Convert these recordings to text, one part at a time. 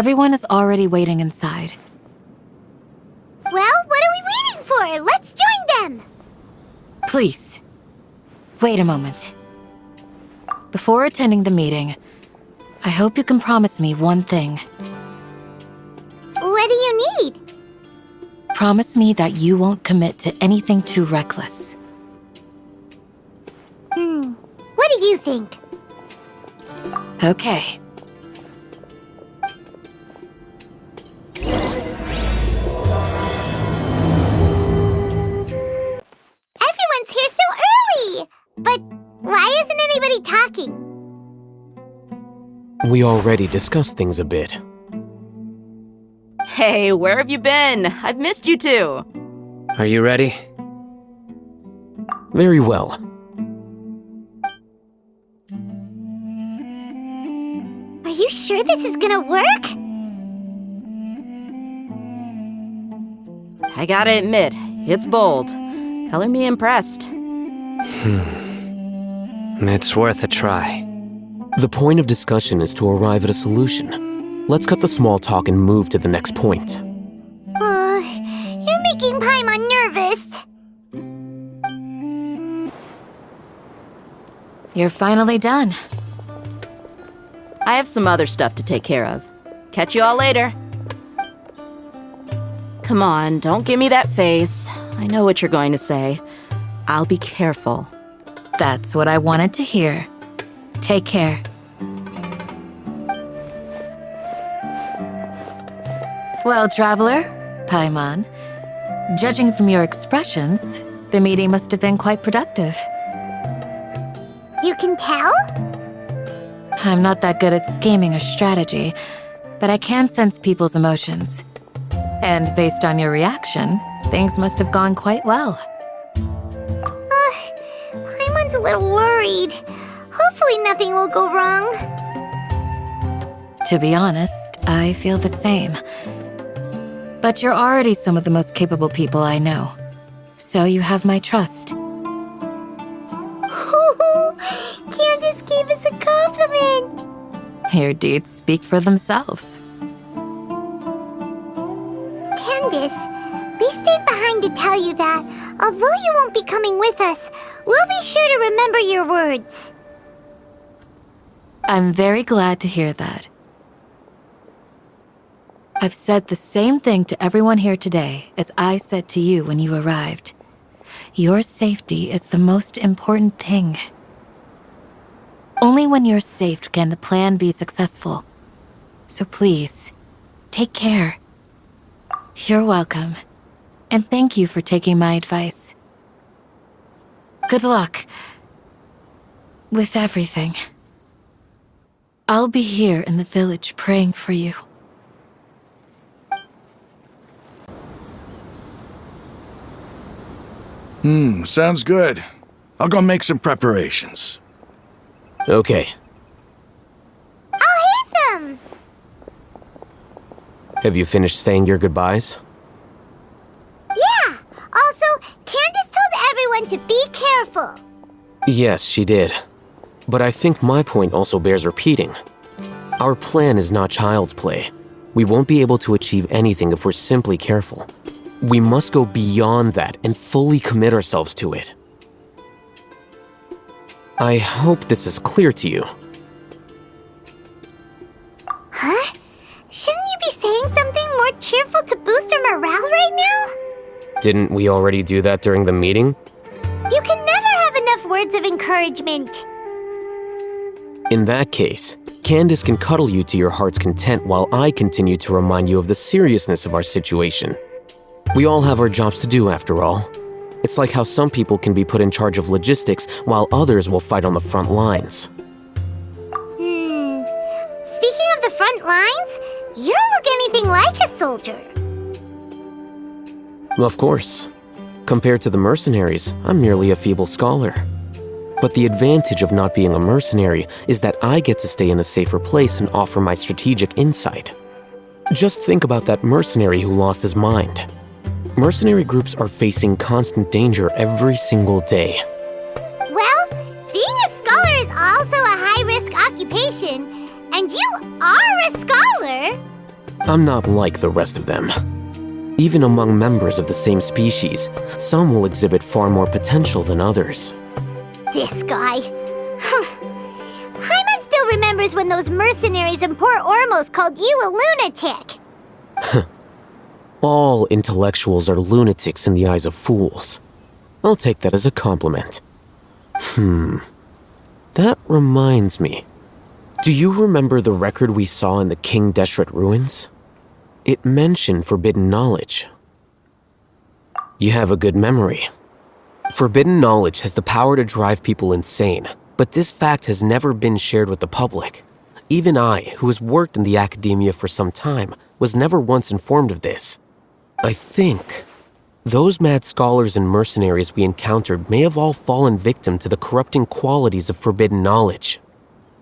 Everyone is already waiting inside. Well, what are we waiting for? Let's join them! Please, wait a moment. Before attending the meeting, I hope you can promise me one thing. What do you need? Promise me that you won't commit to anything too reckless. What do you think? Okay. Everyone's here so early! But why isn't anybody talking? We already discussed things a bit. Hey, where have you been? I've missed you too. Are you ready? Very well. Are you sure this is gonna work? I gotta admit, it's bold. Color me impressed. It's worth a try. The point of discussion is to arrive at a solution. Let's cut the small talk and move to the next point. You're making Paimon nervous. You're finally done. I have some other stuff to take care of. Catch you all later. Come on, don't give me that face. I know what you're going to say. I'll be careful. That's what I wanted to hear. Take care. Well, Traveler, Paimon, judging from your expressions, the meeting must have been quite productive. You can tell? I'm not that good at scheming or strategy, but I can sense people's emotions. And based on your reaction, things must have gone quite well. Paimon's a little worried. Hopefully nothing will go wrong. To be honest, I feel the same. But you're already some of the most capable people I know. So you have my trust. Candace gave us a compliment! Your deeds speak for themselves. Candace, we stayed behind to tell you that, although you won't be coming with us, we'll be sure to remember your words. I'm very glad to hear that. I've said the same thing to everyone here today as I said to you when you arrived. Your safety is the most important thing. Only when you're safe can the plan be successful. So please, take care. You're welcome. And thank you for taking my advice. Good luck with everything. I'll be here in the village praying for you. Sounds good. I'll go make some preparations. Okay. I'll hit them! Have you finished saying your goodbyes? Yeah! Also, Candace told everyone to be careful. Yes, she did. But I think my point also bears repeating. Our plan is not child's play. We won't be able to achieve anything if we're simply careful. We must go beyond that and fully commit ourselves to it. I hope this is clear to you. Huh? Shouldn't you be saying something more cheerful to boost our morale right now? Didn't we already do that during the meeting? You can never have enough words of encouragement. In that case, Candace can cuddle you to your heart's content while I continue to remind you of the seriousness of our situation. We all have our jobs to do, after all. It's like how some people can be put in charge of logistics while others will fight on the front lines. Speaking of the front lines, you don't look anything like a soldier. Of course. Compared to the mercenaries, I'm merely a feeble scholar. But the advantage of not being a mercenary is that I get to stay in a safer place and offer my strategic insight. Just think about that mercenary who lost his mind. Mercenary groups are facing constant danger every single day. Well, being a scholar is also a high-risk occupation, and you are a scholar. I'm not like the rest of them. Even among members of the same species, some will exhibit far more potential than others. This guy. Paimon still remembers when those mercenaries in Port Ormos called you a lunatic. All intellectuals are lunatics in the eyes of fools. I'll take that as a compliment. That reminds me. Do you remember the record we saw in the King Deshret ruins? It mentioned forbidden knowledge. You have a good memory. Forbidden knowledge has the power to drive people insane, but this fact has never been shared with the public. Even I, who has worked in the academia for some time, was never once informed of this. I think those mad scholars and mercenaries we encountered may have all fallen victim to the corrupting qualities of forbidden knowledge.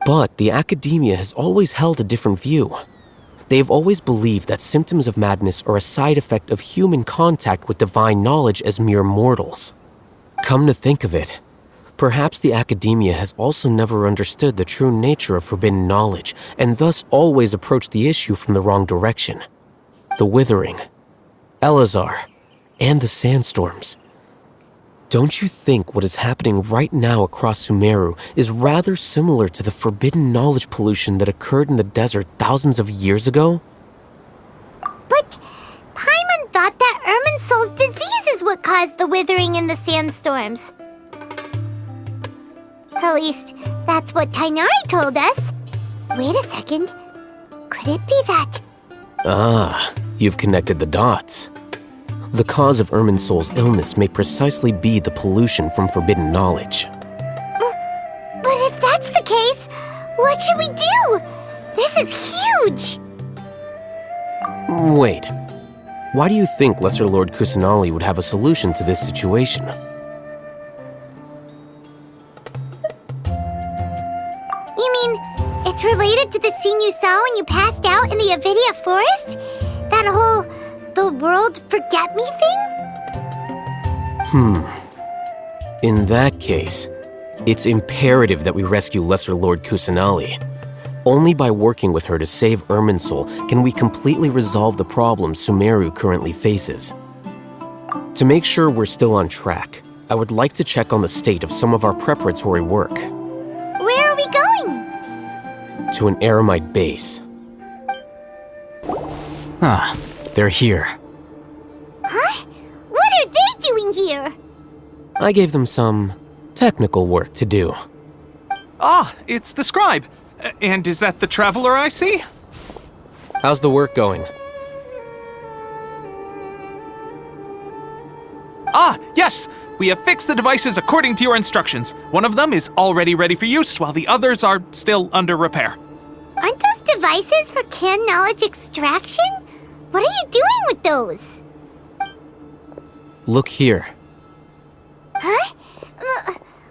But the academia has always held a different view. They have always believed that symptoms of madness are a side effect of human contact with divine knowledge as mere mortals. Come to think of it, perhaps the academia has also never understood the true nature of forbidden knowledge and thus always approached the issue from the wrong direction. The Withering, Elazar, and the sandstorms. Don't you think what is happening right now across Sumeru is rather similar to the forbidden knowledge pollution that occurred in the desert thousands of years ago? But Paimon thought that Irminsul's disease is what caused the withering and the sandstorms. At least, that's what Tainari told us. Wait a second. Could it be that? Ah, you've connected the dots. The cause of Irminsul's illness may precisely be the pollution from forbidden knowledge. But if that's the case, what should we do? This is huge! Wait. Why do you think Lesser Lord Kusanali would have a solution to this situation? You mean, it's related to the scene you saw when you passed out in the Avidia forest? That whole the world forget me thing? In that case, it's imperative that we rescue Lesser Lord Kusanali. Only by working with her to save Irminsul can we completely resolve the problems Sumeru currently faces. To make sure we're still on track, I would like to check on the state of some of our preparatory work. Where are we going? To an Eremite base. They're here. Huh? What are they doing here? I gave them some technical work to do. Ah, it's the scribe. And is that the traveler I see? How's the work going? Ah, yes! We have fixed the devices according to your instructions. One of them is already ready for use, while the others are still under repair. Aren't those devices for canned knowledge extraction? What are you doing with those? Look here. Huh?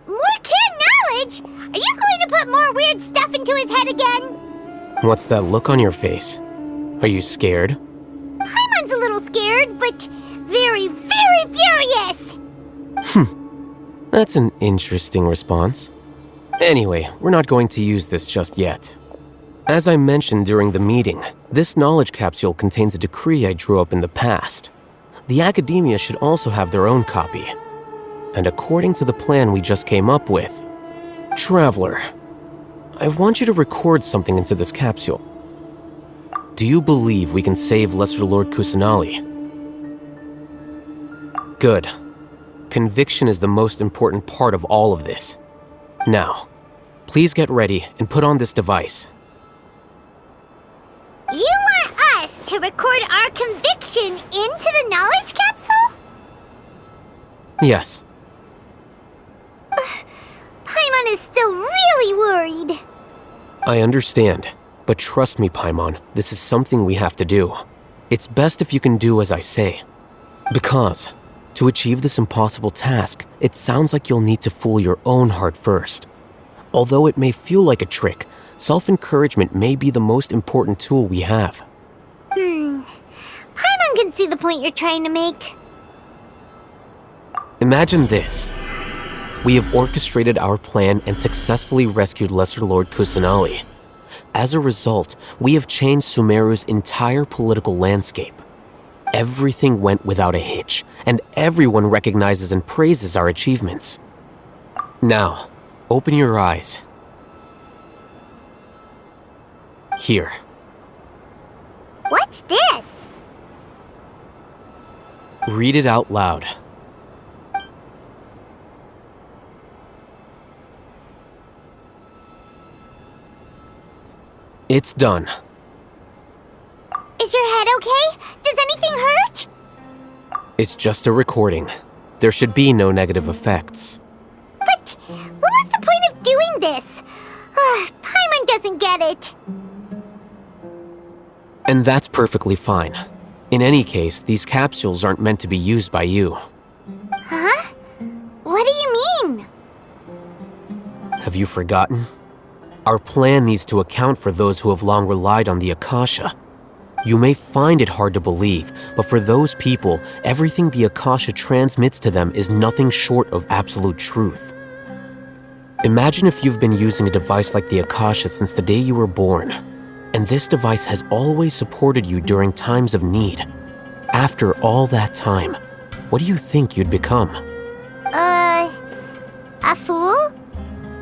More canned knowledge? Are you going to put more weird stuff into his head again? What's that look on your face? Are you scared? Paimon's a little scared, but very, very furious! That's an interesting response. Anyway, we're not going to use this just yet. As I mentioned during the meeting, this knowledge capsule contains a decree I drew up in the past. The academia should also have their own copy. And according to the plan we just came up with, Traveler, I want you to record something into this capsule. Do you believe we can save Lesser Lord Kusanali? Good. Conviction is the most important part of all of this. Now, please get ready and put on this device. You want us to record our conviction into the knowledge capsule? Yes. Paimon is still really worried. I understand, but trust me, Paimon, this is something we have to do. It's best if you can do as I say. Because, to achieve this impossible task, it sounds like you'll need to fool your own heart first. Although it may feel like a trick, self-encouragement may be the most important tool we have. Paimon can see the point you're trying to make. Imagine this. We have orchestrated our plan and successfully rescued Lesser Lord Kusanali. As a result, we have changed Sumeru's entire political landscape. Everything went without a hitch, and everyone recognizes and praises our achievements. Now, open your eyes. Here. What's this? Read it out loud. It's done. Is your head okay? Does anything hurt? It's just a recording. There should be no negative effects. But what was the point of doing this? Paimon doesn't get it. And that's perfectly fine. In any case, these capsules aren't meant to be used by you. Huh? What do you mean? Have you forgotten? Our plan needs to account for those who have long relied on the Akasha. You may find it hard to believe, but for those people, everything the Akasha transmits to them is nothing short of absolute truth. Imagine if you've been using a device like the Akasha since the day you were born, and this device has always supported you during times of need. After all that time, what do you think you'd become? A fool?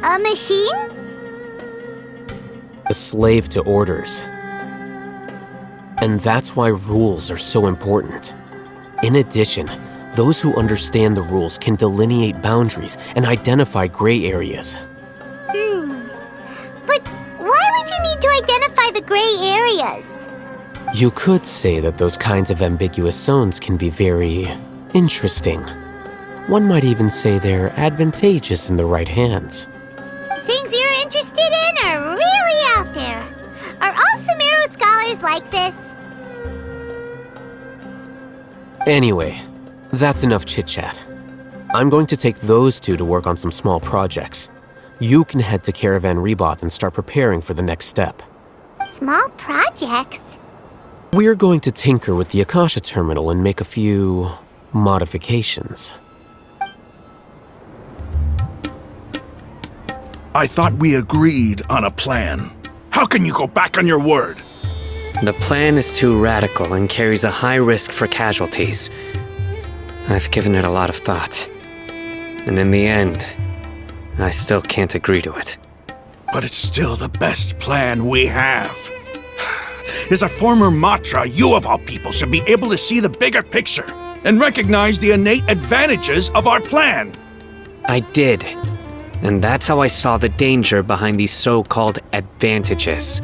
A machine? A slave to orders. And that's why rules are so important. In addition, those who understand the rules can delineate boundaries and identify gray areas. But why would you need to identify the gray areas? You could say that those kinds of ambiguous zones can be very interesting. One might even say they're advantageous in the right hands. Things you're interested in are really out there. Are all Sumeru scholars like this? Anyway, that's enough chit-chat. I'm going to take those two to work on some small projects. You can head to Caravan Rebot and start preparing for the next step. Small projects? We're going to tinker with the Akasha terminal and make a few modifications. I thought we agreed on a plan. How can you go back on your word? The plan is too radical and carries a high risk for casualties. I've given it a lot of thought. And in the end, I still can't agree to it. But it's still the best plan we have. As a former Matra, you of all people should be able to see the bigger picture and recognize the innate advantages of our plan. I did. And that's how I saw the danger behind these so-called advantages.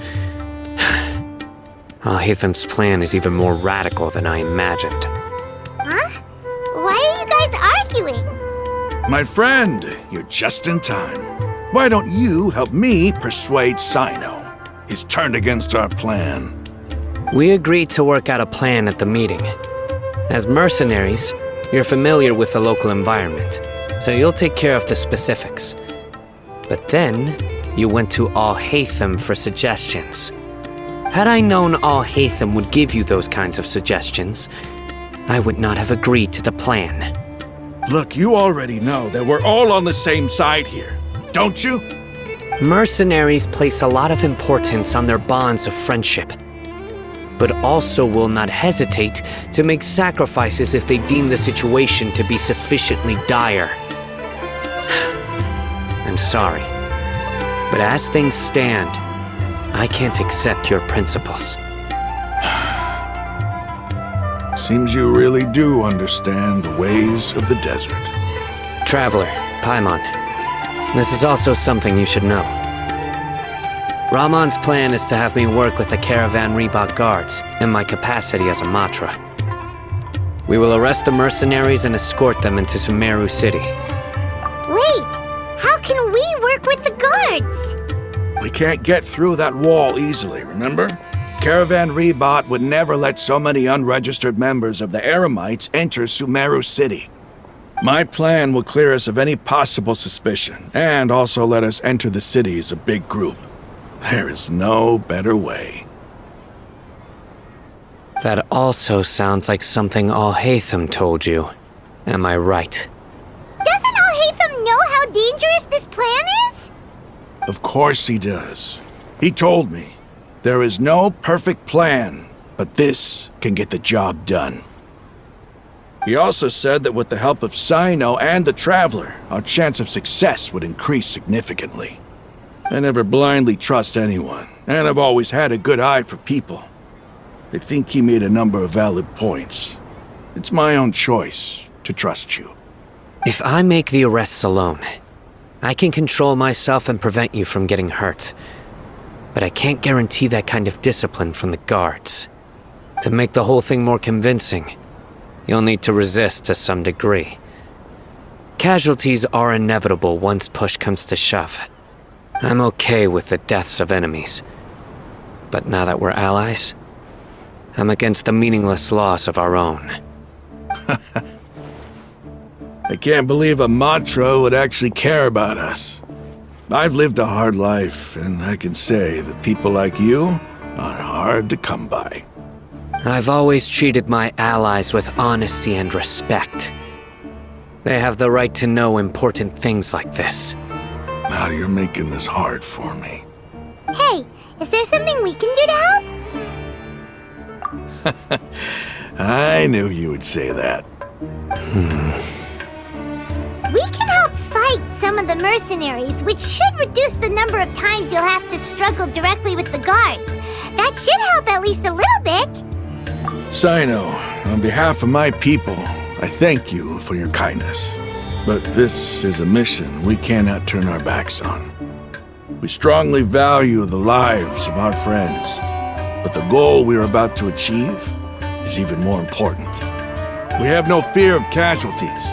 Hatham's plan is even more radical than I imagined. Huh? Why are you guys arguing? My friend, you're just in time. Why don't you help me persuade Sino? He's turned against our plan. We agreed to work out a plan at the meeting. As mercenaries, you're familiar with the local environment, so you'll take care of the specifics. But then, you went to Al-Hatham for suggestions. Had I known Al-Hatham would give you those kinds of suggestions, I would not have agreed to the plan. Look, you already know that we're all on the same side here, don't you? Mercenaries place a lot of importance on their bonds of friendship, but also will not hesitate to make sacrifices if they deem the situation to be sufficiently dire. I'm sorry, but as things stand, I can't accept your principles. Seems you really do understand the ways of the desert. Traveler, Paimon, this is also something you should know. Ramon's plan is to have me work with the Caravan Rebot guards in my capacity as a Matra. We will arrest the mercenaries and escort them into Sumeru City. Wait, how can we work with the guards? We can't get through that wall easily, remember? Caravan Rebot would never let so many unregistered members of the Eremites enter Sumeru City. My plan will clear us of any possible suspicion, and also let us enter the city as a big group. There is no better way. That also sounds like something Al-Hatham told you. Am I right? Doesn't Al-Hatham know how dangerous this plan is? Of course he does. He told me, There is no perfect plan, but this can get the job done. He also said that with the help of Sino and the Traveler, our chance of success would increase significantly. I never blindly trust anyone, and I've always had a good eye for people. I think he made a number of valid points. It's my own choice to trust you. If I make the arrests alone, I can control myself and prevent you from getting hurt. But I can't guarantee that kind of discipline from the guards. To make the whole thing more convincing, you'll need to resist to some degree. Casualties are inevitable once push comes to shove. I'm okay with the deaths of enemies. But now that we're allies, I'm against the meaningless loss of our own. I can't believe a Matra would actually care about us. I've lived a hard life, and I can say that people like you are hard to come by. I've always treated my allies with honesty and respect. They have the right to know important things like this. Now you're making this hard for me. Hey, is there something we can do to help? I knew you would say that. We can help fight some of the mercenaries, which should reduce the number of times you'll have to struggle directly with the guards. That should help at least a little bit. Sino, on behalf of my people, I thank you for your kindness. But this is a mission we cannot turn our backs on. We strongly value the lives of our friends, but the goal we are about to achieve is even more important. We have no fear of casualties,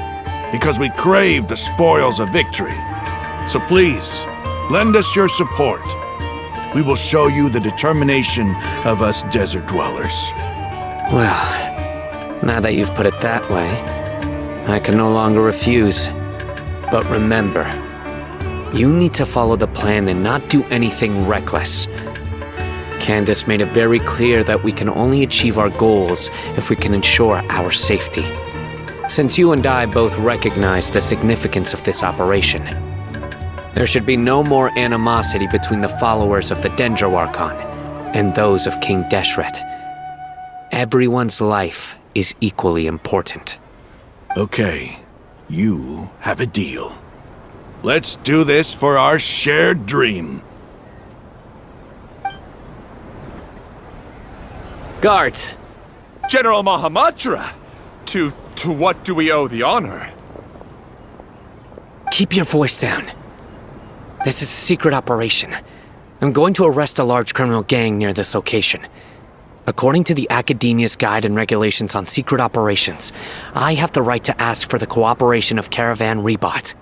because we crave the spoils of victory. So please, lend us your support. We will show you the determination of us desert dwellers. Well, now that you've put it that way, I can no longer refuse. But remember, you need to follow the plan and not do anything reckless. Candace made it very clear that we can only achieve our goals if we can ensure our safety. Since you and I both recognize the significance of this operation, there should be no more animosity between the followers of the Dendroarchon and those of King Deshret. Everyone's life is equally important. Okay, you have a deal. Let's do this for our shared dream. Guards! General Mahamatra! To what do we owe the honor? Keep your voice down. This is a secret operation. I'm going to arrest a large criminal gang near this location. According to the Academia's Guide and Regulations on Secret Operations, I have the right to ask for the cooperation of Caravan Rebot.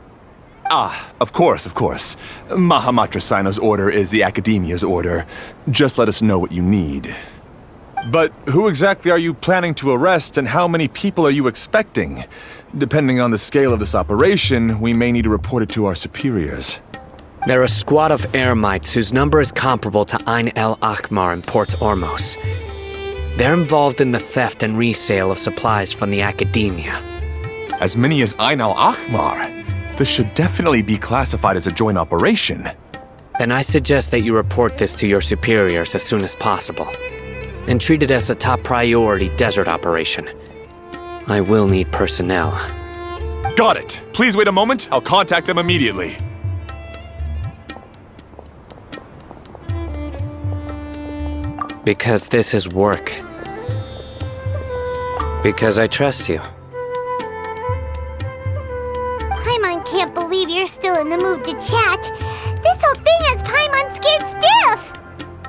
Ah, of course. Mahamatra Sino's order is the Academia's order. Just let us know what you need. But who exactly are you planning to arrest, and how many people are you expecting? Depending on the scale of this operation, we may need to report it to our superiors. They're a squad of Eremites whose number is comparable to Ain el Akhmar in Port Ormos. They're involved in the theft and resale of supplies from the Academia. As many as Ain el Akhmar? This should definitely be classified as a joint operation. Then I suggest that you report this to your superiors as soon as possible, and treat it as a top priority desert operation. I will need personnel. Got it! Please wait a moment, I'll contact them immediately. Because this is work. Because I trust you. Paimon can't believe you're still in the mood to chat. This whole thing has Paimon scared stiff!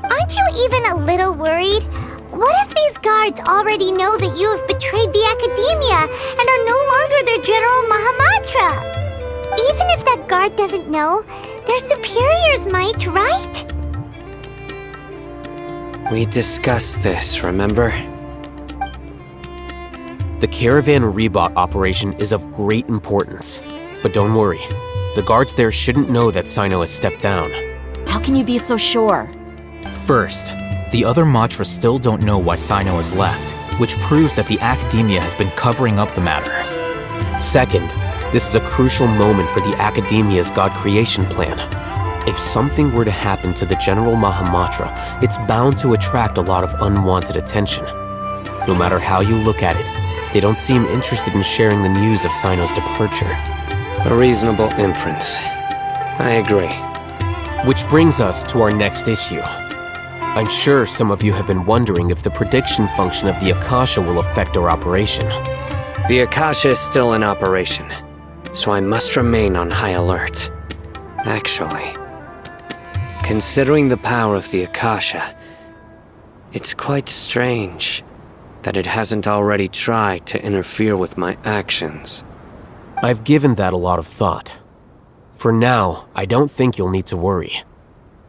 Aren't you even a little worried? What if these guards already know that you have betrayed the Academia and are no longer their General Mahamatra? Even if that guard doesn't know, their superiors might, right? We discussed this, remember? The Caravan Rebot operation is of great importance. But don't worry, the guards there shouldn't know that Sino has stepped down. How can you be so sure? First, the other Matra still don't know why Sino has left, which proves that the Academia has been covering up the matter. Second, this is a crucial moment for the Academia's God creation plan. If something were to happen to the General Mahamatra, it's bound to attract a lot of unwanted attention. No matter how you look at it, they don't seem interested in sharing the news of Sino's departure. A reasonable inference. I agree. Which brings us to our next issue. I'm sure some of you have been wondering if the prediction function of the Akasha will affect our operation. The Akasha is still in operation, so I must remain on high alert. Actually, considering the power of the Akasha, it's quite strange that it hasn't already tried to interfere with my actions. I've given that a lot of thought. For now, I don't think you'll need to worry.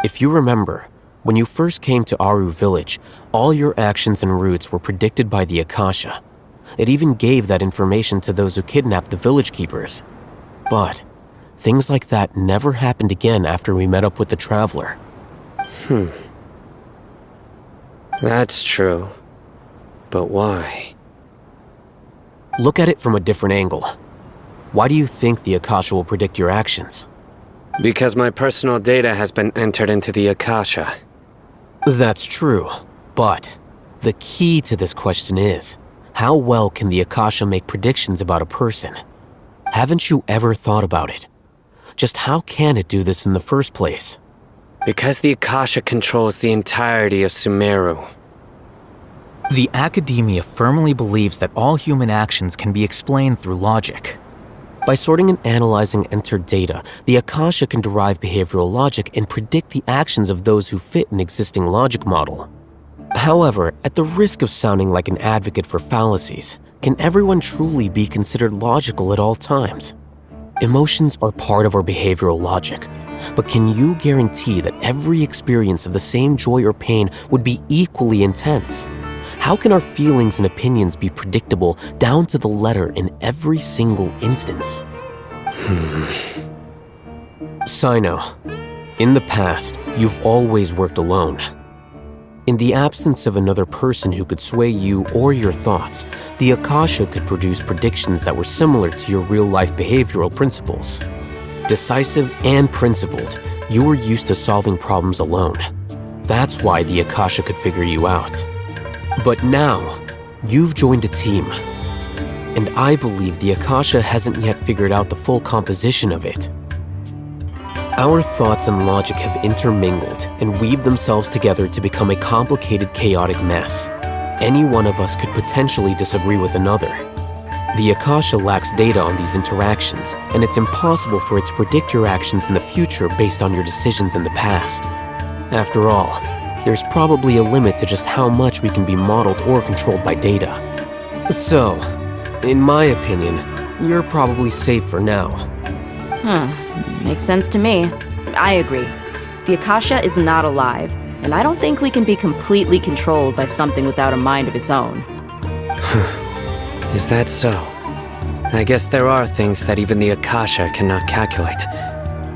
If you remember, when you first came to Aru Village, all your actions and routes were predicted by the Akasha. It even gave that information to those who kidnapped the village keepers. But things like that never happened again after we met up with the Traveler. That's true. But why? Look at it from a different angle. Why do you think the Akasha will predict your actions? Because my personal data has been entered into the Akasha. That's true, but the key to this question is, how well can the Akasha make predictions about a person? Haven't you ever thought about it? Just how can it do this in the first place? Because the Akasha controls the entirety of Sumeru. The Academia firmly believes that all human actions can be explained through logic. By sorting and analyzing entered data, the Akasha can derive behavioral logic and predict the actions of those who fit an existing logic model. However, at the risk of sounding like an advocate for fallacies, can everyone truly be considered logical at all times? Emotions are part of our behavioral logic, but can you guarantee that every experience of the same joy or pain would be equally intense? How can our feelings and opinions be predictable down to the letter in every single instance? Sino, in the past, you've always worked alone. In the absence of another person who could sway you or your thoughts, the Akasha could produce predictions that were similar to your real-life behavioral principles. Decisive and principled, you were used to solving problems alone. That's why the Akasha could figure you out. But now, you've joined a team. And I believe the Akasha hasn't yet figured out the full composition of it. Our thoughts and logic have intermingled and weaved themselves together to become a complicated, chaotic mess. Any one of us could potentially disagree with another. The Akasha lacks data on these interactions, and it's impossible for it to predict your actions in the future based on your decisions in the past. After all, there's probably a limit to just how much we can be modeled or controlled by data. So, in my opinion, you're probably safe for now. Makes sense to me. I agree. The Akasha is not alive, and I don't think we can be completely controlled by something without a mind of its own. Is that so? I guess there are things that even the Akasha cannot calculate,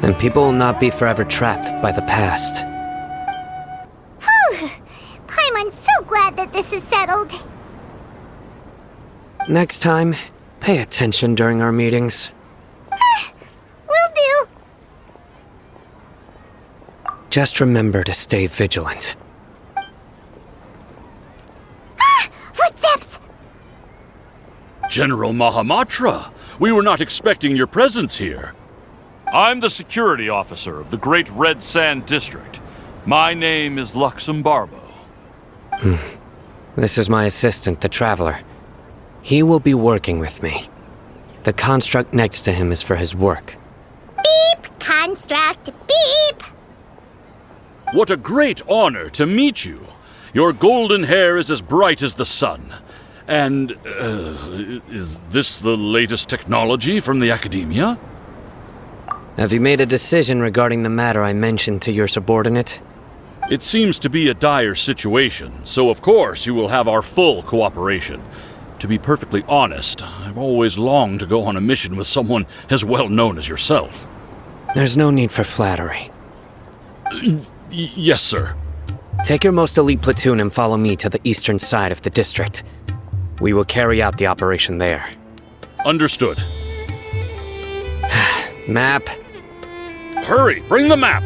and people will not be forever trapped by the past. Paimon's so glad that this is settled. Next time, pay attention during our meetings. Will do. Just remember to stay vigilant. Footsteps! General Mahamatra, we were not expecting your presence here. I'm the security officer of the Great Red Sand District. My name is Luxembarbo. This is my assistant, the Traveler. He will be working with me. The construct next to him is for his work. Beep! Construct, beep! What a great honor to meet you. Your golden hair is as bright as the sun. And, is this the latest technology from the Academia? Have you made a decision regarding the matter I mentioned to your subordinate? It seems to be a dire situation, so of course you will have our full cooperation. To be perfectly honest, I've always longed to go on a mission with someone as well known as yourself. There's no need for flattery. Yes, sir. Take your most elite platoon and follow me to the eastern side of the district. We will carry out the operation there. Understood. Map. Hurry, bring the map!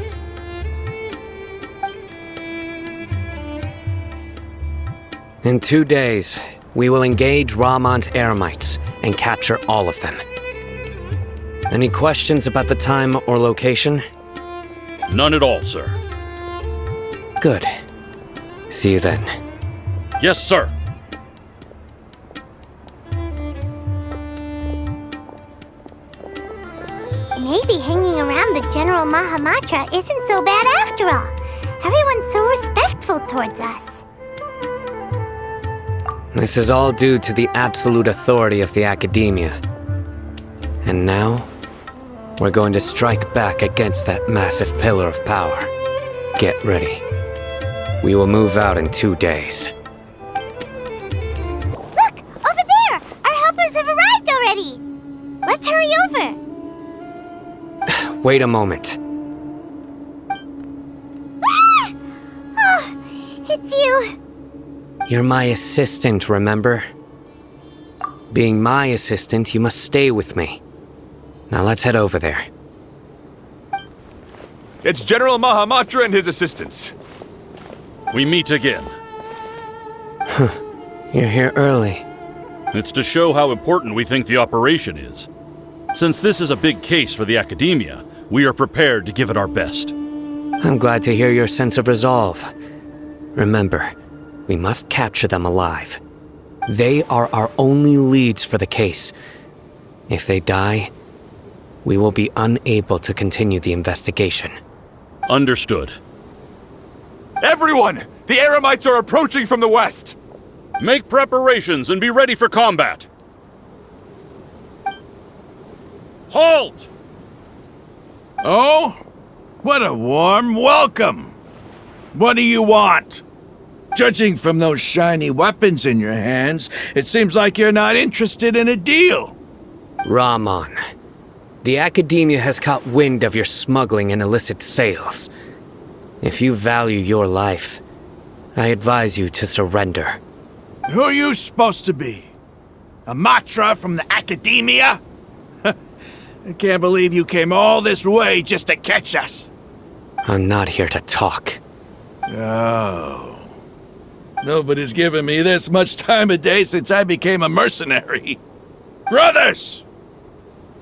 In 2 days, we will engage Ramon's Eremites and capture all of them. Any questions about the time or location? None at all, sir. Good. See you then. Yes, sir. Maybe hanging around the General Mahamatra isn't so bad after all. Everyone's so respectful towards us. This is all due to the absolute authority of the Academia. And now, we're going to strike back against that massive pillar of power. Get ready. We will move out in 2 days. Look! Over there! Our helpers have arrived already! Let's hurry over! Wait a moment. Ah! Oh, it's you! You're my assistant, remember? Being my assistant, you must stay with me. Now let's head over there. It's General Mahamatra and his assistants. We meet again. You're here early. It's to show how important we think the operation is. Since this is a big case for the Academia, we are prepared to give it our best. I'm glad to hear your sense of resolve. Remember, we must capture them alive. They are our only leads for the case. If they die, we will be unable to continue the investigation. Understood. Everyone! The Eremites are approaching from the west! Make preparations and be ready for combat. Halt! Oh? What a warm welcome! What do you want? Judging from those shiny weapons in your hands, it seems like you're not interested in a deal. Ramon, the Academia has caught wind of your smuggling and illicit sales. If you value your life, I advise you to surrender. Who are you supposed to be? A Matra from the Academia? I can't believe you came all this way just to catch us. I'm not here to talk. Oh. Nobody's given me this much time of day since I became a mercenary. Brothers!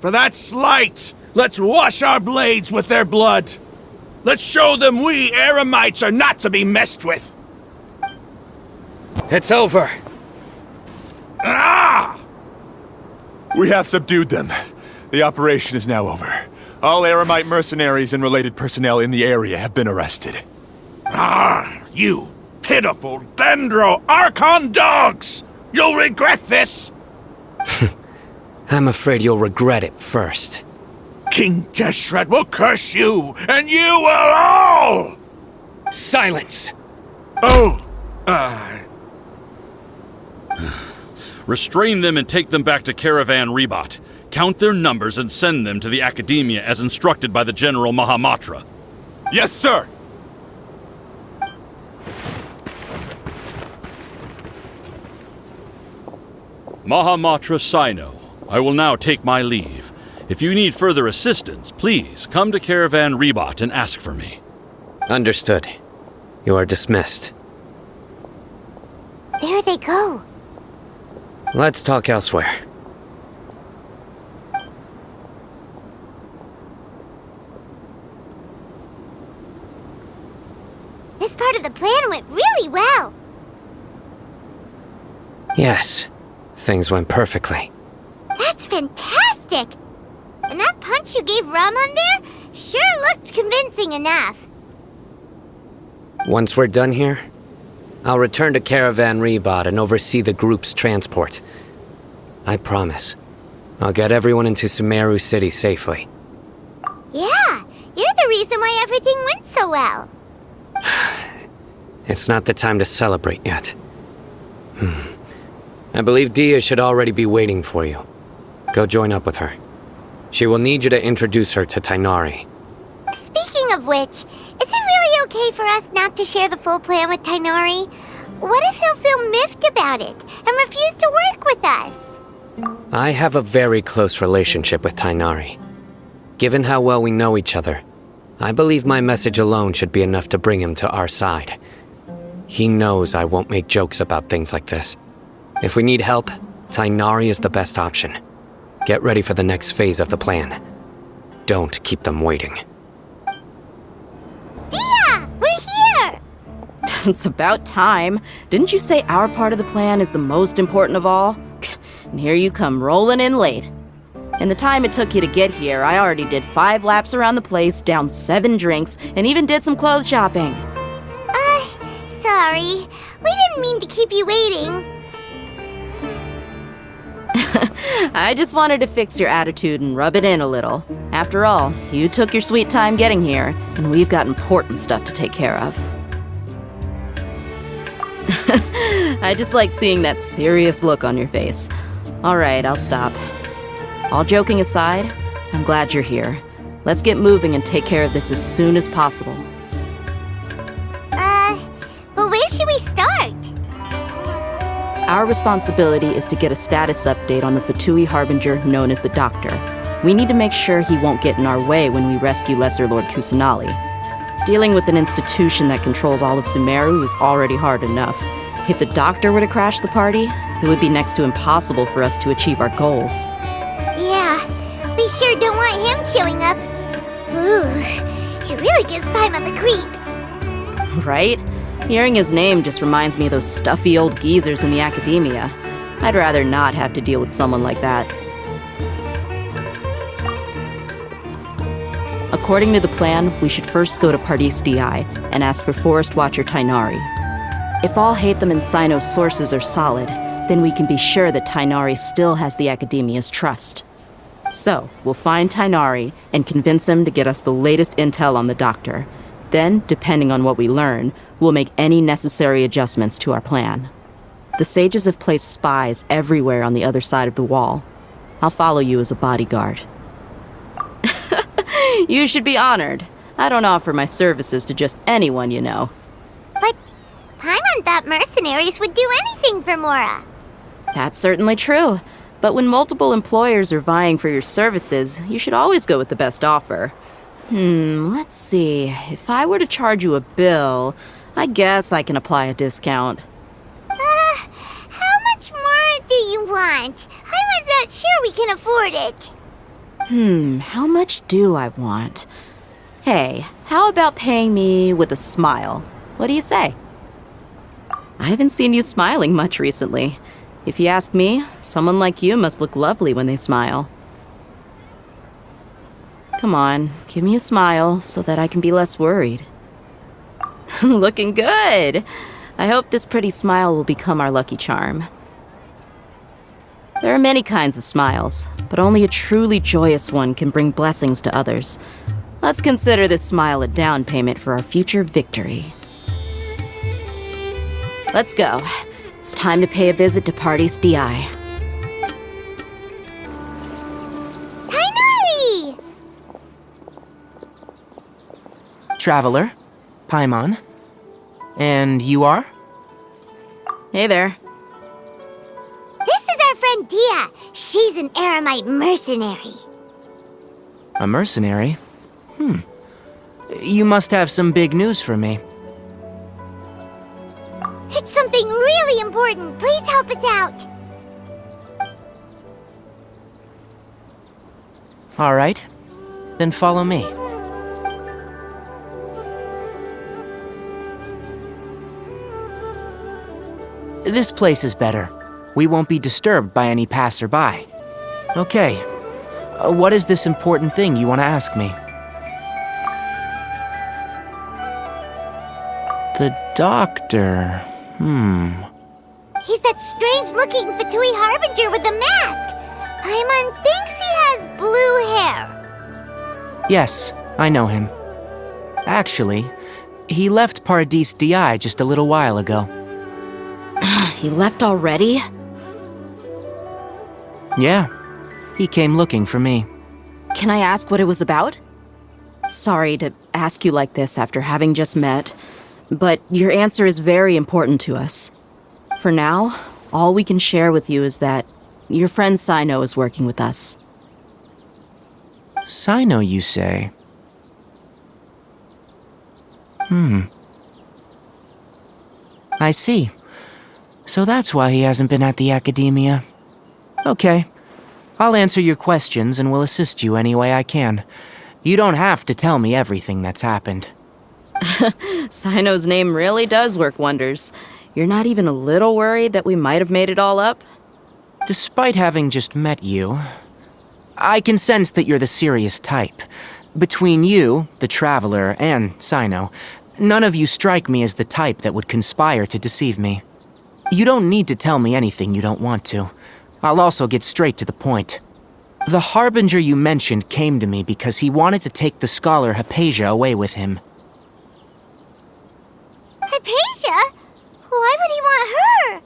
For that slight, let's wash our blades with their blood. Let's show them we Eremites are not to be messed with. It's over. Ah! We have subdued them. The operation is now over. All Eremite mercenaries and related personnel in the area have been arrested. Ah, you pitiful Dendro Archon dogs! You'll regret this! I'm afraid you'll regret it first. King Deshret will curse you, and you will all! Silence! Oh, Restrain them and take them back to Caravan Rebot. Count their numbers and send them to the Academia as instructed by the General Mahamatra. Yes, sir! Mahamatra Sino, I will now take my leave. If you need further assistance, please come to Caravan Rebot and ask for me. Understood. You are dismissed. There they go. Let's talk elsewhere. This part of the plan went really well. Yes, things went perfectly. That's fantastic! And that punch you gave Ramon there sure looked convincing enough. Once we're done here, I'll return to Caravan Rebot and oversee the group's transport. I promise. I'll get everyone into Sumeru City safely. Yeah, you're the reason why everything went so well. It's not the time to celebrate yet. I believe Dia should already be waiting for you. Go join up with her. She will need you to introduce her to Tainari. Speaking of which, is it really okay for us not to share the full plan with Tainari? What if he'll feel miffed about it and refuse to work with us? I have a very close relationship with Tainari. Given how well we know each other, I believe my message alone should be enough to bring him to our side. He knows I won't make jokes about things like this. If we need help, Tighnari is the best option. Get ready for the next phase of the plan. Don't keep them waiting. Dia! We're here! It's about time. Didn't you say our part of the plan is the most important of all? And here you come rolling in late. In the time it took you to get here, I already did 5 laps around the place, downed 7 drinks, and even did some clothes shopping. Sorry. We didn't mean to keep you waiting. I just wanted to fix your attitude and rub it in a little. After all, you took your sweet time getting here, and we've got important stuff to take care of. I just like seeing that serious look on your face. All right, I'll stop. All joking aside, I'm glad you're here. Let's get moving and take care of this as soon as possible. But where should we start? Our responsibility is to get a status update on the Fatui Harbinger known as the Doctor. We need to make sure he won't get in our way when we rescue Lesser Lord Kusanali. Dealing with an institution that controls all of Sumeru is already hard enough. If the Doctor were to crash the party, it would be next to impossible for us to achieve our goals. Yeah, we sure don't want him showing up. Ooh, he really gives Paimon the creeps. Right? Hearing his name just reminds me of those stuffy old geezers in the academia. I'd rather not have to deal with someone like that. According to the plan, we should first go to Pardis DI and ask for Forest Watcher Tighnari. If all Hatham and Sino's sources are solid, then we can be sure that Tighnari still has the academia's trust. So, we'll find Tighnari and convince him to get us the latest intel on the Doctor. Then, depending on what we learn, we'll make any necessary adjustments to our plan. The sages have placed spies everywhere on the other side of the wall. I'll follow you as a bodyguard. You should be honored. I don't offer my services to just anyone, you know. But Paimon thought mercenaries would do anything for Mora. That's certainly true. But when multiple employers are vying for your services, you should always go with the best offer. Let's see. If I were to charge you a bill, I guess I can apply a discount. How much more do you want? I was not sure we can afford it. How much do I want? Hey, how about paying me with a smile? What do you say? I haven't seen you smiling much recently. If you ask me, someone like you must look lovely when they smile. Come on, give me a smile so that I can be less worried. Looking good! I hope this pretty smile will become our lucky charm. There are many kinds of smiles, but only a truly joyous one can bring blessings to others. Let's consider this smile a down payment for our future victory. Let's go. It's time to pay a visit to Pardis DI. Tighnari! Traveler, Paimon. And you are? Hey there. This is our friend Dia. She's an Eremite mercenary. A mercenary? You must have some big news for me. It's something really important. Please help us out. All right. Then follow me. This place is better. We won't be disturbed by any passerby. Okay. What is this important thing you want to ask me? The doctor. He's that strange-looking Fatui Harbinger with the mask. Paimon thinks he has blue hair. Yes, I know him. Actually, he left Pardis DI just a little while ago. He left already? Yeah, he came looking for me. Can I ask what it was about? Sorry to ask you like this after having just met, but your answer is very important to us. For now, all we can share with you is that your friend Sino is working with us. Sino, you say? I see. So that's why he hasn't been at the academia. Okay. I'll answer your questions and will assist you any way I can. You don't have to tell me everything that's happened. Sino's name really does work wonders. You're not even a little worried that we might have made it all up? Despite having just met you, I can sense that you're the serious type. Between you, the Traveler, and Sino, none of you strike me as the type that would conspire to deceive me. You don't need to tell me anything you don't want to. I'll also get straight to the point. The Harbinger you mentioned came to me because he wanted to take the scholar Hypatia away with him. Hypatia? Why would he want her?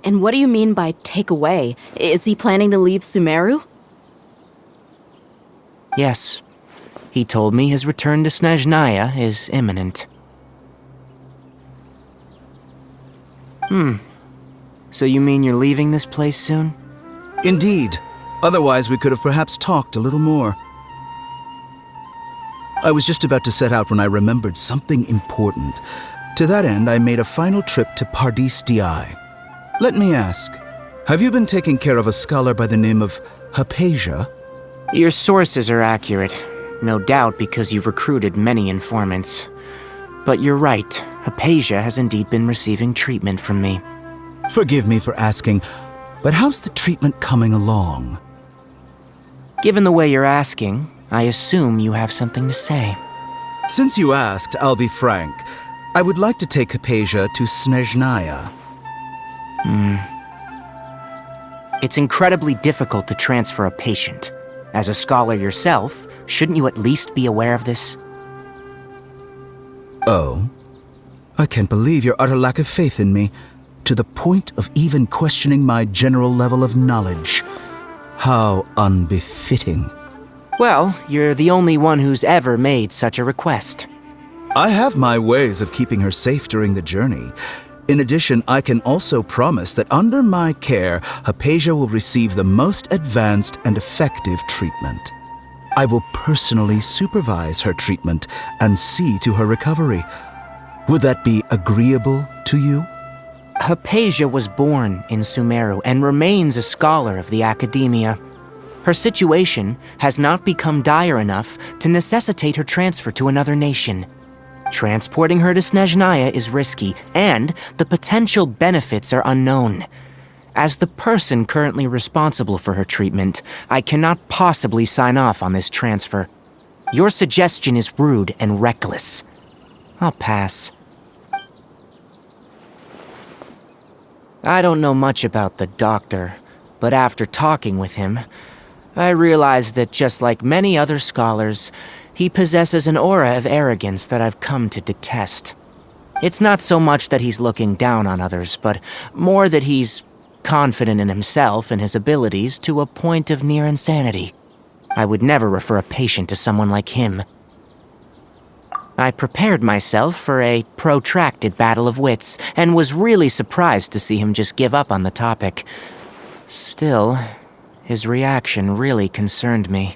And what do you mean by take away? Is he planning to leave Sumeru? Yes. He told me his return to Snezhnaya is imminent. So you mean you're leaving this place soon? Indeed. Otherwise, we could have perhaps talked a little more. I was just about to set out when I remembered something important. To that end, I made a final trip to Pardis Di. Let me ask, have you been taking care of a scholar by the name of Hypatia? Your sources are accurate. No doubt because you've recruited many informants. But you're right, Hypatia has indeed been receiving treatment from me. Forgive me for asking, but how's the treatment coming along? Given the way you're asking, I assume you have something to say. Since you asked, I'll be frank. I would like to take Hypatia to Snezhnaya. It's incredibly difficult to transfer a patient. As a scholar yourself, shouldn't you at least be aware of this? Oh? I can't believe your utter lack of faith in me, to the point of even questioning my general level of knowledge. How unbefitting. Well, you're the only one who's ever made such a request. I have my ways of keeping her safe during the journey. In addition, I can also promise that under my care, Hypatia will receive the most advanced and effective treatment. I will personally supervise her treatment and see to her recovery. Would that be agreeable to you? Hypatia was born in Sumeru and remains a scholar of the academia. Her situation has not become dire enough to necessitate her transfer to another nation. Transporting her to Snezhnaya is risky, and the potential benefits are unknown. As the person currently responsible for her treatment, I cannot possibly sign off on this transfer. Your suggestion is rude and reckless. I'll pass. I don't know much about the doctor, but after talking with him, I realized that just like many other scholars, he possesses an aura of arrogance that I've come to detest. It's not so much that he's looking down on others, but more that he's confident in himself and his abilities to a point of near insanity. I would never refer a patient to someone like him. I prepared myself for a protracted battle of wits, and was really surprised to see him just give up on the topic. Still, his reaction really concerned me.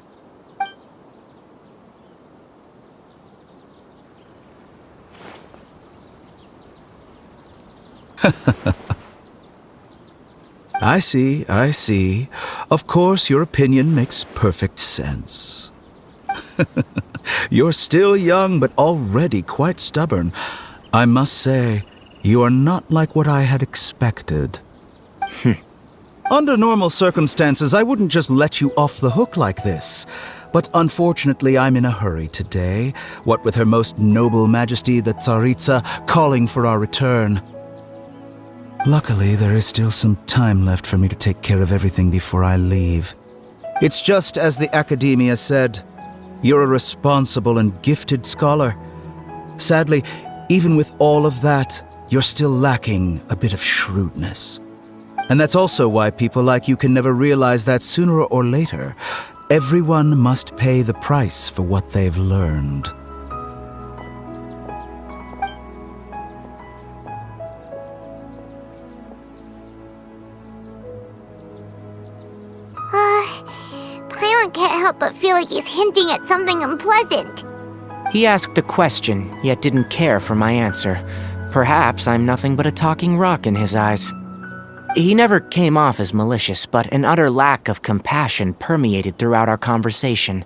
I see. Of course, your opinion makes perfect sense. You're still young, but already quite stubborn. I must say, you are not like what I had expected. Under normal circumstances, I wouldn't just let you off the hook like this. But unfortunately, I'm in a hurry today, what with Her Most Noble Majesty the Tsaritsa calling for our return. Luckily, there is still some time left for me to take care of everything before I leave. It's just as the Academia said, you're a responsible and gifted scholar. Sadly, even with all of that, you're still lacking a bit of shrewdness. And that's also why people like you can never realize that sooner or later, everyone must pay the price for what they've learned. Paimon can't help but feel like he's hinting at something unpleasant. He asked a question, yet didn't care for my answer. Perhaps I'm nothing but a talking rock in his eyes. He never came off as malicious, but an utter lack of compassion permeated throughout our conversation.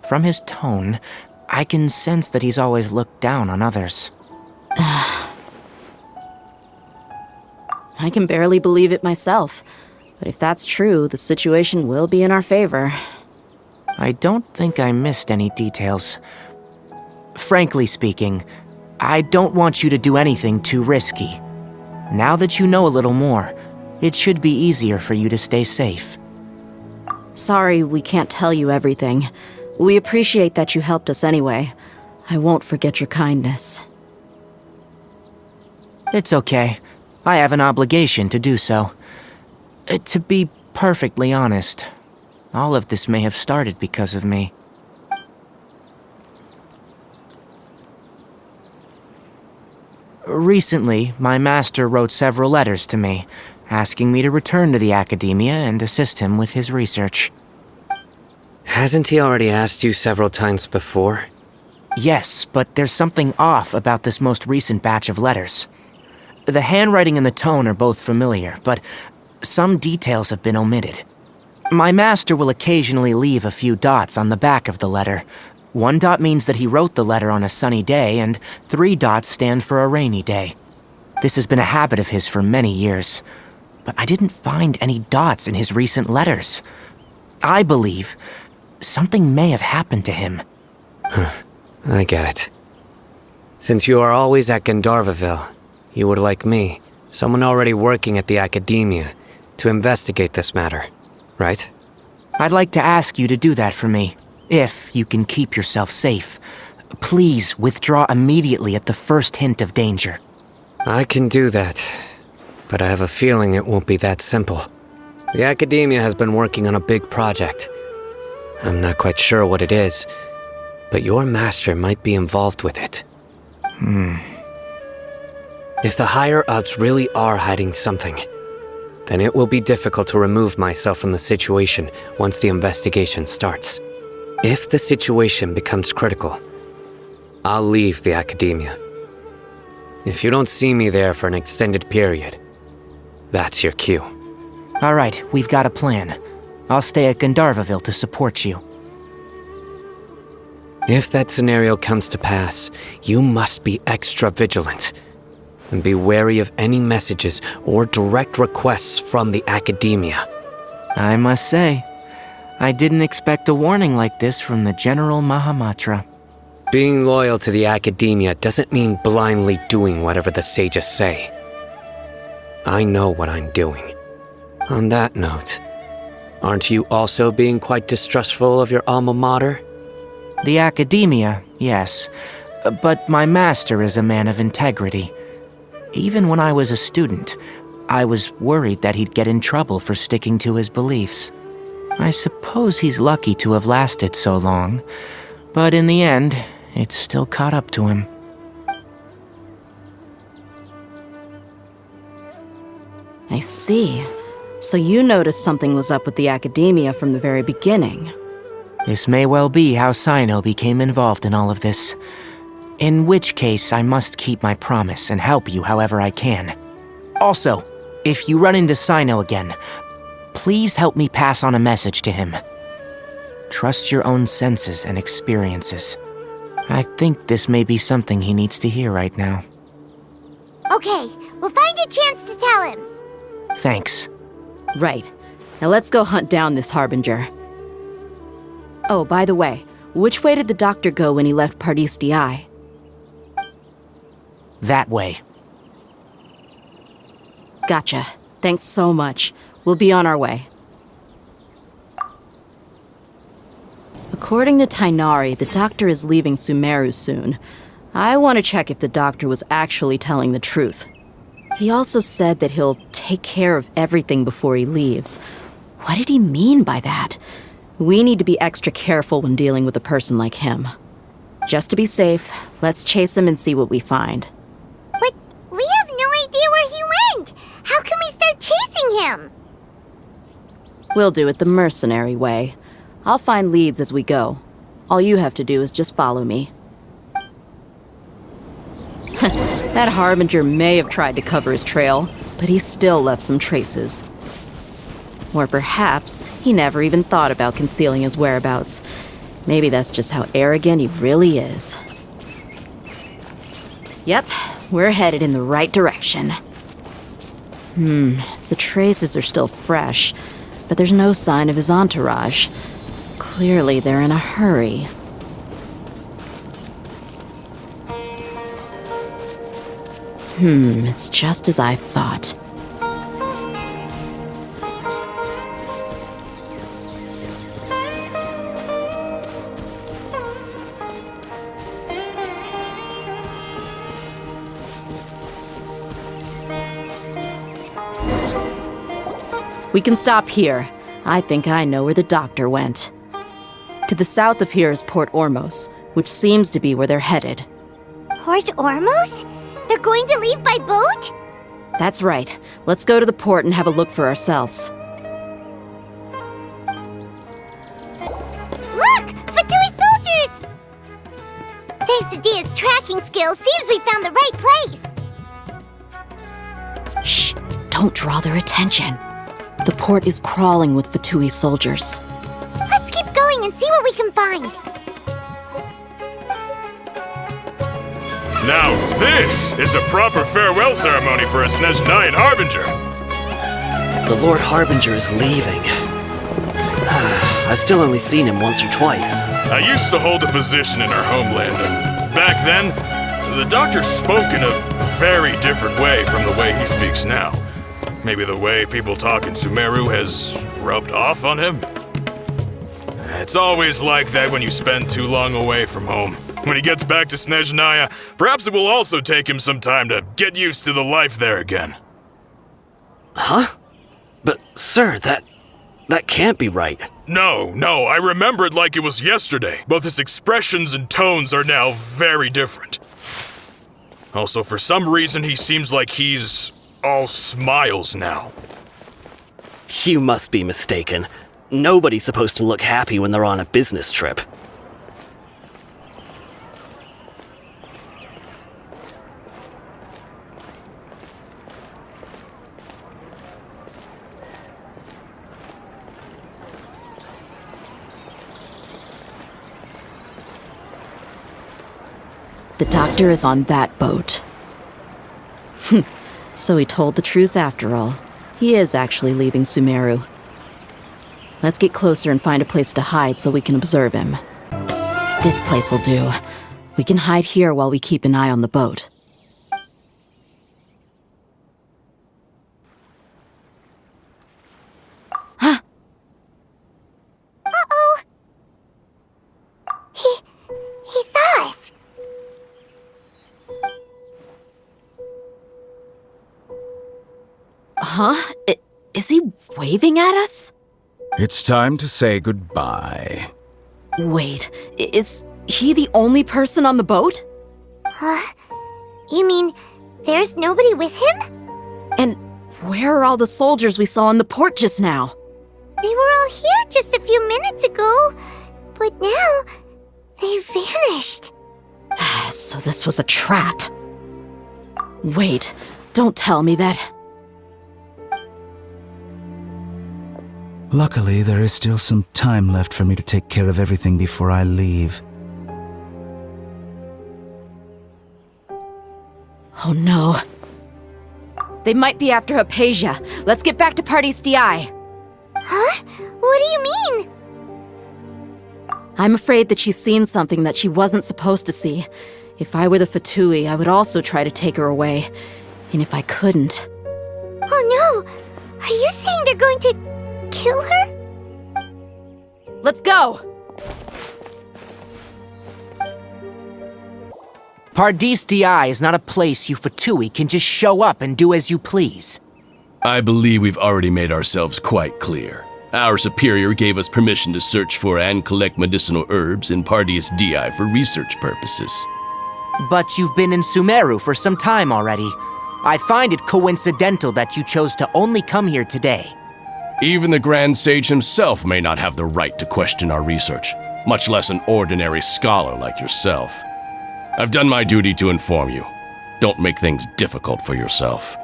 From his tone, I can sense that he's always looked down on others. I can barely believe it myself. But if that's true, the situation will be in our favor. I don't think I missed any details. Frankly speaking, I don't want you to do anything too risky. Now that you know a little more, it should be easier for you to stay safe. Sorry we can't tell you everything. We appreciate that you helped us anyway. I won't forget your kindness. It's okay. I have an obligation to do so. To be perfectly honest, all of this may have started because of me. Recently, my master wrote several letters to me, asking me to return to the Academia and assist him with his research. Hasn't he already asked you several times before? Yes, but there's something off about this most recent batch of letters. The handwriting and the tone are both familiar, but some details have been omitted. My master will occasionally leave a few dots on the back of the letter. 1 dot means that he wrote the letter on a sunny day, and 3 dots stand for a rainy day. This has been a habit of his for many years, but I didn't find any dots in his recent letters. I believe something may have happened to him. I get it. Since you are always at Gandharvaville, you would like me, someone already working at the Academia, to investigate this matter, right? I'd like to ask you to do that for me, if you can keep yourself safe. Please withdraw immediately at the first hint of danger. I can do that, but I have a feeling it won't be that simple. The Academia has been working on a big project. I'm not quite sure what it is, but your master might be involved with it. If the higher-ups really are hiding something, then it will be difficult to remove myself from the situation once the investigation starts. If the situation becomes critical, I'll leave the Academia. If you don't see me there for an extended period, that's your cue. All right, we've got a plan. I'll stay at Gandharvaville to support you. If that scenario comes to pass, you must be extra vigilant. And be wary of any messages or direct requests from the Academia. I must say, I didn't expect a warning like this from the General Mahamatra. Being loyal to the Academia doesn't mean blindly doing whatever the sages say. I know what I'm doing. On that note, aren't you also being quite distrustful of your alma mater? The Academia, yes, but my master is a man of integrity. Even when I was a student, I was worried that he'd get in trouble for sticking to his beliefs. I suppose he's lucky to have lasted so long, but in the end, it's still caught up to him. I see. So you noticed something was up with the Academia from the very beginning. This may well be how Sino became involved in all of this. In which case, I must keep my promise and help you however I can. Also, if you run into Sino again, please help me pass on a message to him. Trust your own senses and experiences. I think this may be something he needs to hear right now. Okay, we'll find a chance to tell him. Thanks. Right. Now let's go hunt down this Harbinger. Oh, by the way, which way did the doctor go when he left Pardis Di? That way. Gotcha. Thanks so much. We'll be on our way. According to Tainari, the doctor is leaving Sumeru soon. I want to check if the doctor was actually telling the truth. He also said that he'll take care of everything before he leaves. What did he mean by that? We need to be extra careful when dealing with a person like him. Just to be safe, let's chase him and see what we find. But we have no idea where he went! How can we start chasing him? We'll do it the mercenary way. I'll find leads as we go. All you have to do is just follow me. That Harbinger may have tried to cover his trail, but he still left some traces. Or perhaps he never even thought about concealing his whereabouts. Maybe that's just how arrogant he really is. Yep, we're headed in the right direction. The traces are still fresh, but there's no sign of his entourage. Clearly they're in a hurry. It's just as I thought. We can stop here. I think I know where the doctor went. To the south of here is Port Ormos, which seems to be where they're headed. Port Ormos? They're going to leave by boat? That's right. Let's go to the port and have a look for ourselves. Look! Fatui soldiers! Thanks to Dia's tracking skills, seems we found the right place. Shh! Don't draw their attention. The port is crawling with Fatui soldiers. Let's keep going and see what we can find. Now this is a proper farewell ceremony for a Snezhnayan Harbinger. The Lord Harbinger is leaving. I've still only seen him once or twice. I used to hold a position in our homeland, and back then, the doctor spoke in a very different way from the way he speaks now. Maybe the way people talk in Sumeru has rubbed off on him? It's always like that when you spend too long away from home. When he gets back to Snezhnaya, perhaps it will also take him some time to get used to the life there again. Huh? But, sir, that can't be right. No, I remember it like it was yesterday. Both his expressions and tones are now very different. Also, for some reason, he seems like he's all smiles now. You must be mistaken. Nobody's supposed to look happy when they're on a business trip. The doctor is on that boat. So he told the truth after all. He is actually leaving Sumeru. Let's get closer and find a place to hide so we can observe him. This place will do. We can hide here while we keep an eye on the boat. Uh-oh! He saw us! Huh? Is he waving at us? It's time to say goodbye. Wait, is he the only person on the boat? You mean there's nobody with him? And where are all the soldiers we saw in the port just now? They were all here just a few minutes ago, but now they vanished. So this was a trap. Wait, don't tell me that. Luckily, there is still some time left for me to take care of everything before I leave. Oh no. They might be after Hypatia. Let's get back to Party's DI. Huh? What do you mean? I'm afraid that she's seen something that she wasn't supposed to see. If I were the Fatui, I would also try to take her away. And if I couldn't... Oh no! Are you saying they're going to kill her? Let's go! Pardis DI is not a place you Fatui can just show up and do as you please. I believe we've already made ourselves quite clear. Our superior gave us permission to search for and collect medicinal herbs in Pardis DI for research purposes. But you've been in Sumeru for some time already. I find it coincidental that you chose to only come here today. Even the Grand Sage himself may not have the right to question our research, much less an ordinary scholar like yourself. I've done my duty to inform you. Don't make things difficult for yourself.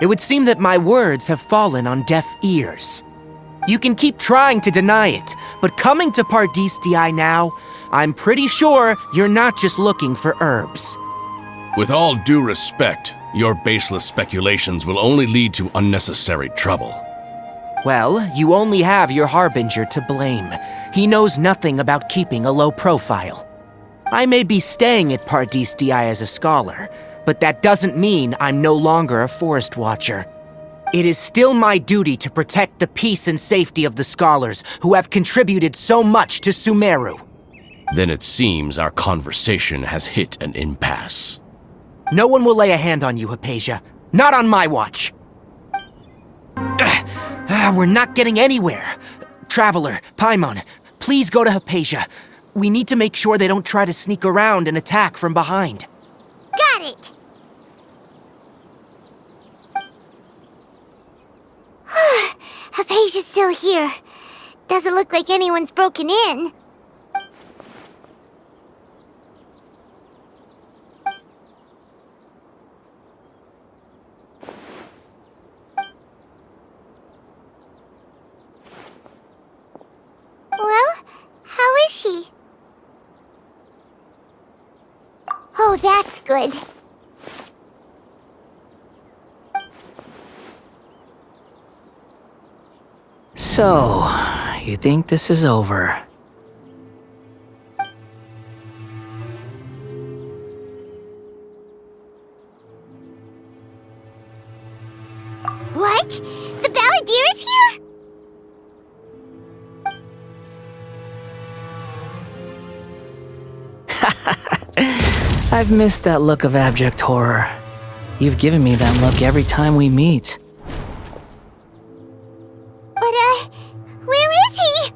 It would seem that my words have fallen on deaf ears. You can keep trying to deny it, but coming to Paradis DI now, I'm pretty sure you're not just looking for herbs. With all due respect, your baseless speculations will only lead to unnecessary trouble. Well, you only have your Harbinger to blame. He knows nothing about keeping a low profile. I may be staying at Paradis DI as a scholar, but that doesn't mean I'm no longer a Forest Watcher. It is still my duty to protect the peace and safety of the scholars who have contributed so much to Sumeru. Then it seems our conversation has hit an impasse. No one will lay a hand on you, Hypatia. Not on my watch. We're not getting anywhere. Traveler, Paimon, please go to Hypatia. We need to make sure they don't try to sneak around and attack from behind. Got it! Hypatia's still here. Doesn't look like anyone's broken in. Well, how is she? Oh, that's good. So, you think this is over? What? The Balladeer is here? I've missed that look of abject horror. You've given me that look every time we meet. But, where is he?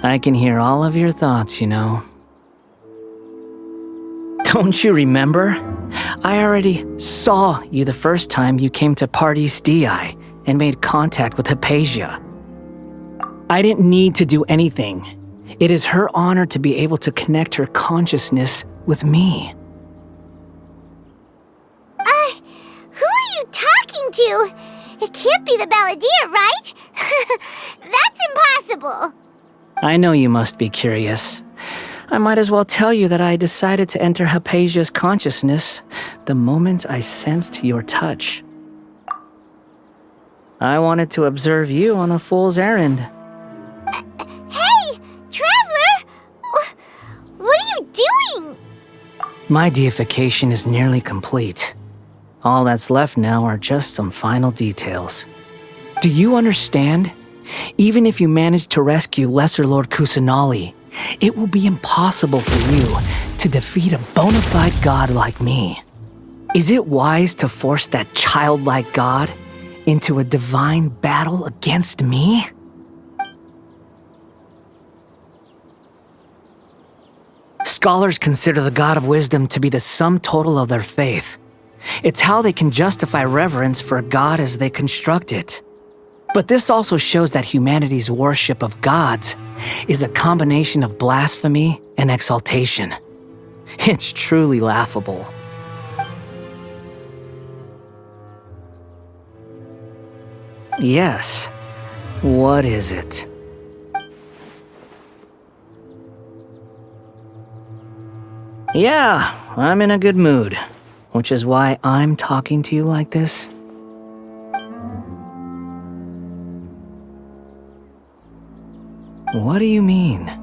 I can hear all of your thoughts, you know. Don't you remember? I already saw you the first time you came to Paradis DI and made contact with Hypatia. I didn't need to do anything. It is her honor to be able to connect her consciousness with me. Who are you talking to? It can't be the Balladeer, right? That's impossible. I know you must be curious. I might as well tell you that I decided to enter Hypatia's consciousness the moment I sensed your touch. I wanted to observe you on a fool's errand. Hey, Traveler! What are you doing? My deification is nearly complete. All that's left now are just some final details. Do you understand? Even if you manage to rescue Lesser Lord Kusanali, it will be impossible for you to defeat a bona fide god like me. Is it wise to force that childlike god into a divine battle against me? Scholars consider the God of Wisdom to be the sum total of their faith. It's how they can justify reverence for a god as they construct it. But this also shows that humanity's worship of gods is a combination of blasphemy and exaltation. It's truly laughable. Yes. What is it? Yeah, I'm in a good mood, which is why I'm talking to you like this. What do you mean?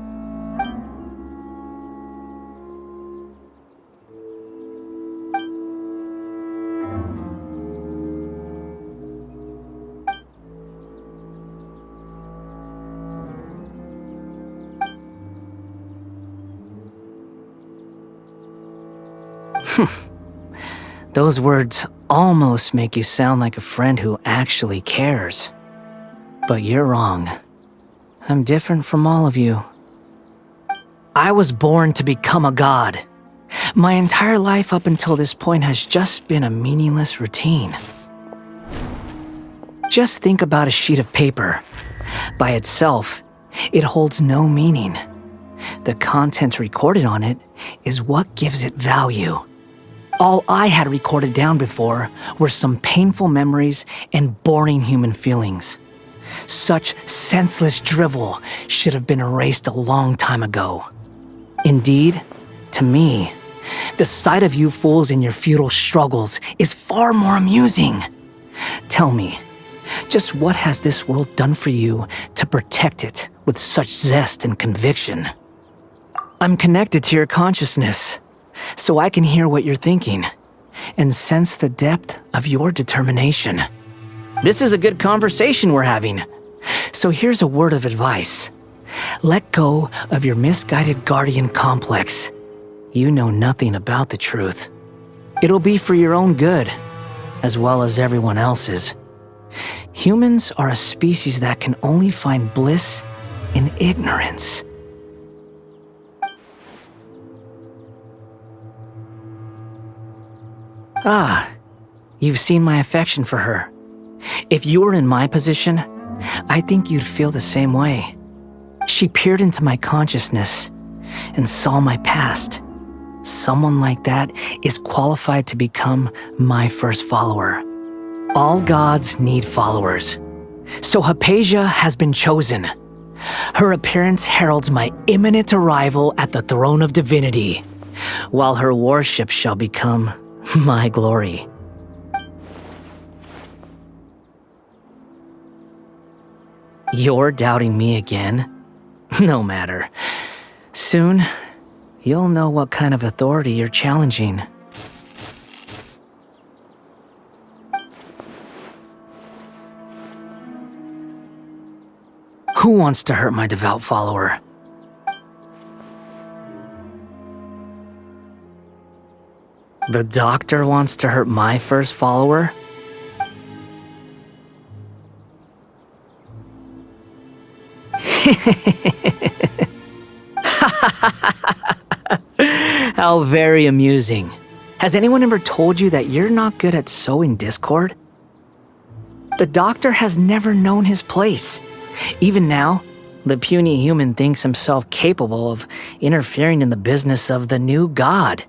Those words almost make you sound like a friend who actually cares. But you're wrong. I'm different from all of you. I was born to become a god. My entire life up until this point has just been a meaningless routine. Just think about a sheet of paper. By itself, it holds no meaning. The content recorded on it is what gives it value. All I had recorded down before were some painful memories and boring human feelings. Such senseless drivel should have been erased a long time ago. Indeed, to me, the sight of you fools in your futile struggles is far more amusing. Tell me, just what has this world done for you to protect it with such zest and conviction? I'm connected to your consciousness, so I can hear what you're thinking and sense the depth of your determination. This is a good conversation we're having. So here's a word of advice. Let go of your misguided guardian complex. You know nothing about the truth. It'll be for your own good, as well as everyone else's. Humans are a species that can only find bliss in ignorance. Ah, you've seen my affection for her. If you were in my position, I think you'd feel the same way. She peered into my consciousness and saw my past. Someone like that is qualified to become my first follower. All gods need followers. So Hypatia has been chosen. Her appearance heralds my imminent arrival at the throne of divinity, while her worship shall become my glory. You're doubting me again? No matter. Soon, you'll know what kind of authority you're challenging. Who wants to hurt my devout follower? The doctor wants to hurt my first follower? How very amusing. Has anyone ever told you that you're not good at sowing discord? The doctor has never known his place. Even now, the puny human thinks himself capable of interfering in the business of the new god.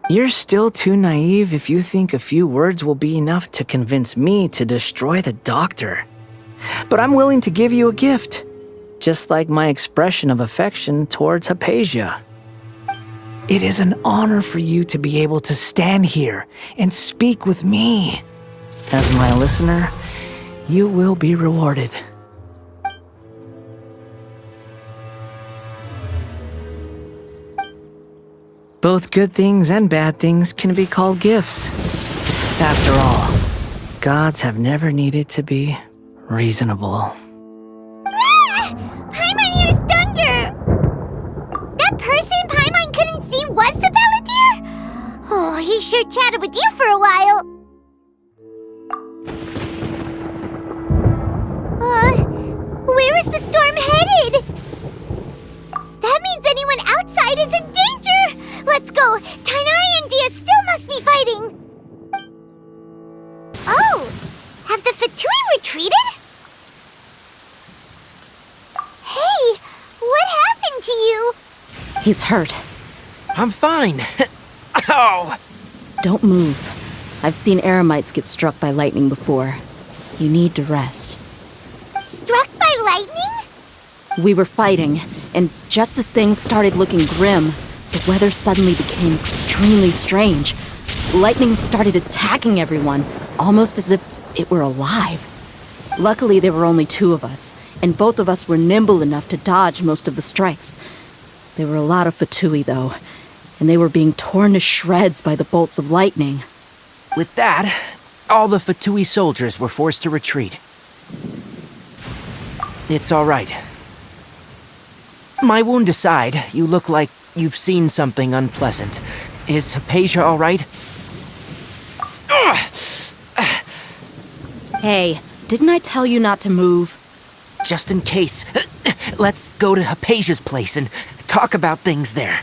You're still too naive if you think a few words will be enough to convince me to destroy the doctor. But I'm willing to give you a gift, just like my expression of affection towards Hypatia. It is an honor for you to be able to stand here and speak with me. As my listener, you will be rewarded. Both good things and bad things can be called gifts. After all, gods have never needed to be reasonable. Ah! Paimon hears thunder! That person Paimon couldn't see was the Palantir? Oh, he sure chatted with you for a while. Where is the storm headed? That means anyone outside is in danger! Let's go! Tighnari and Dia still must be fighting! Oh! Have the Fatui retreated? Hey! What happened to you? He's hurt. I'm fine. Ow! Don't move. I've seen eremites get struck by lightning before. You need to rest. Struck by lightning? We were fighting, and just as things started looking grim, the weather suddenly became extremely strange. Lightning started attacking everyone, almost as if it were alive. Luckily, there were only two of us, and both of us were nimble enough to dodge most of the strikes. There were a lot of Fatui, though, and they were being torn to shreds by the bolts of lightning. With that, all the Fatui soldiers were forced to retreat. It's all right. My wound aside, you look like you've seen something unpleasant. Is Hypatia all right? Hey, didn't I tell you not to move? Just in case. Let's go to Hypatia's place and talk about things there.